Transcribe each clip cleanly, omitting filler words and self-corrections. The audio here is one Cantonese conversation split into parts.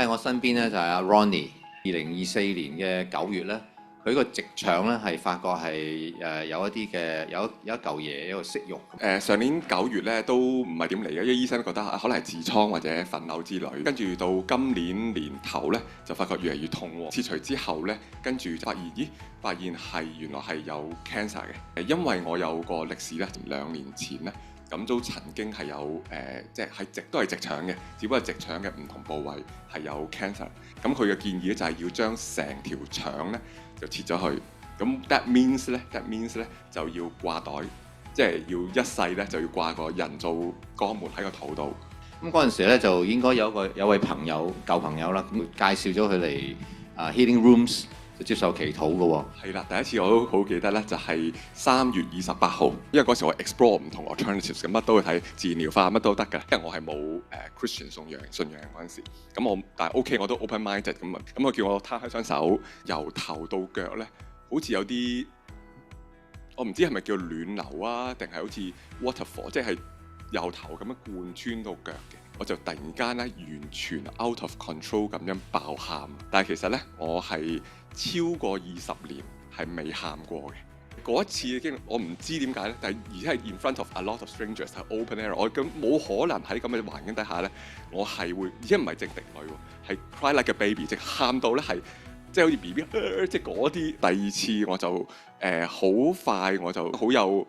喺我身邊咧就係阿 Ronnie， 2024年嘅9月咧，佢個直腸咧係發覺係有一啲嘅有一嚿嘢一個息肉。上年9月咧都唔係點嚟嘅，因為醫生覺得可能係痔瘡或者糞瘤之類。跟住到今年年頭咧就發覺越嚟越痛喎。切除之後咧，跟住發現係原來係有 cancer 嘅。因為我有個歷史咧，2年前咧。咁都曾經係有即係都係直腸嘅，只不過直腸嘅唔同部位係有 cancer。咁佢嘅建議咧就係要將成條腸咧就切咗去。咁 that means 咧就要掛袋，即係要一世咧就要掛個人造肛門喺個肚度。咁嗰陣時咧就應該有位朋友舊朋友啦，介紹咗佢嚟Healing Rooms。接受祈禱嘅喎，係啦，第一次我都好記得咧，就係3月28號，因為嗰時我 explore 唔同 alternatives 嘅，乜都去睇自然療法，乜都得嘅，因為我係冇Christian 信仰嗰陣時，咁但係 OK 我都 open minded 咁啊，咁佢叫我攤開雙手，由頭到腳咧，好似有啲我唔知係咪叫暖流啊，定係好似 waterfall， 即係由頭咁樣貫穿到腳嘅。我就突然間咧完全 out of control 咁樣爆喊，但係其實咧我係超過20年係未喊過嘅。嗰一次嘅經歷我唔知點解咧，但係而且係 in front of a lot of strangers 係 open air， 我咁冇可能喺咁嘅環境底下咧，我係會而且唔係淨滴淚喎，係 cry like a baby， 即係喊到咧係即係好似 BB， 即係嗰啲。第二次我就好快我就好有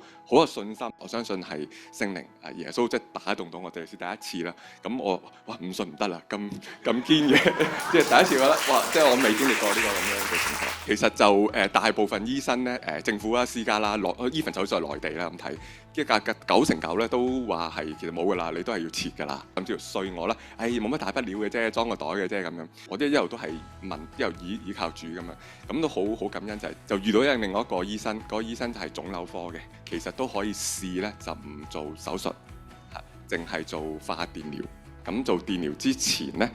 信心，我相信係聖靈耶穌即係打動到我哋，係第一次啦。咁我唔信唔得啦，咁堅嘅，即係第一次覺得哇！即係我未經歷過呢個咁樣嘅情況。其實就大部分醫生咧政府啦、私家啦、even 就在內地啦咁睇，即係9成9咧都話係其實冇㗎啦，你都係要切㗎啦，甚至乎衰我啦，冇乜大不了嘅啫，裝個袋嘅啫咁樣。我啲一路都係問，一路倚靠主咁樣，咁都好感恩就遇到另外一個醫生，嗰個醫生就係腫瘤科嘅，其實都可以試咧，就唔做手術，淨係做化電療。咁做電療之前咧，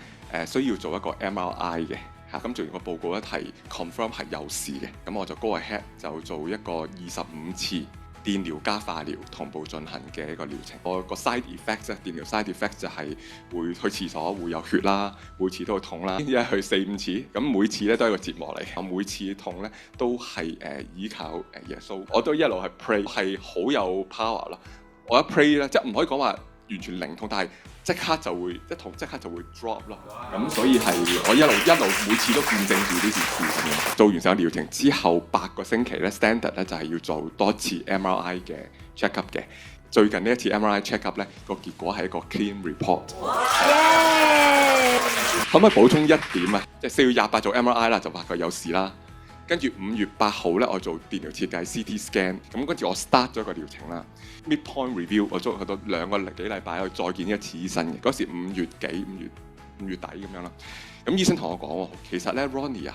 需要做一個 MRI 嘅，咁做完個報告一提 confirm 係有事嘅，咁我就 go ahead 就做一個25次電療加化療同步進行嘅一個療程。我個 side effect 咧，電療 side effect 就係會去廁所會有血啦，每次都會痛啦，一日去4-5次，咁每次咧都係一個折磨嚟。我每次痛咧都係依靠耶穌，我都一路係 pray， 係好有 power 啦。我一 pray 咧，即係唔可以講話完全零痛，但係即刻就會一痛即刻就會 drop 咯。咁所以係我一路每次都見證住呢件事咁樣。做完成個療程之後8個星期咧 standard 咧就係要做多次 MRI 嘅 check up 嘅。最近呢一次 MRI check up 咧個結果係一個 clean report。可唔可以補充一點啊？即係4月28做 MRI 啦，就發覺有事啦。跟住5月8號咧，我做電療設計 CT scan， 咁跟住我 start 咗個療程啦。Midpoint review 我做去到2個幾禮拜去再見一次醫生嘅，嗰時5月底咁樣啦。咁醫生同我講喎，其實咧 Ronnie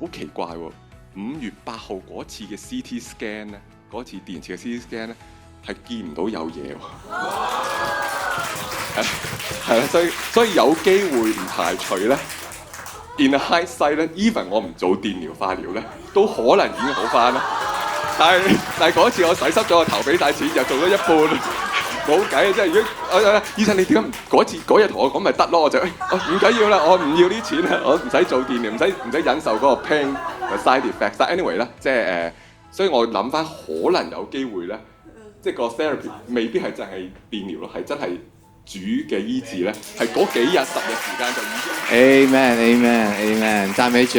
好奇怪喎，5月8號嗰次嘅 CT scan 咧，嗰次電設嘅 CT scan 咧係見唔到有嘢喎。係啦，所以有機會唔排除咧。In hindsight 咧 ，even 我唔做電療化療咧，都可能已經好翻啦。但係嗰次我洗濕咗個頭，俾晒錢，又做咗一半，冇計啊！即係如果醫生你點解嗰日同我講咪得咯？我就唔緊要啦，我唔要啲錢啦，我唔使做電療，唔使忍受嗰個 pain 嘅 side effects。但 anyway 咧，即係所以我諗翻可能有機會咧，即係個 therapy 未必係淨係電療咯，係真係。主嘅醫治咧，係嗰幾日10日時間就已經。Amen，Amen，Amen，讚美主。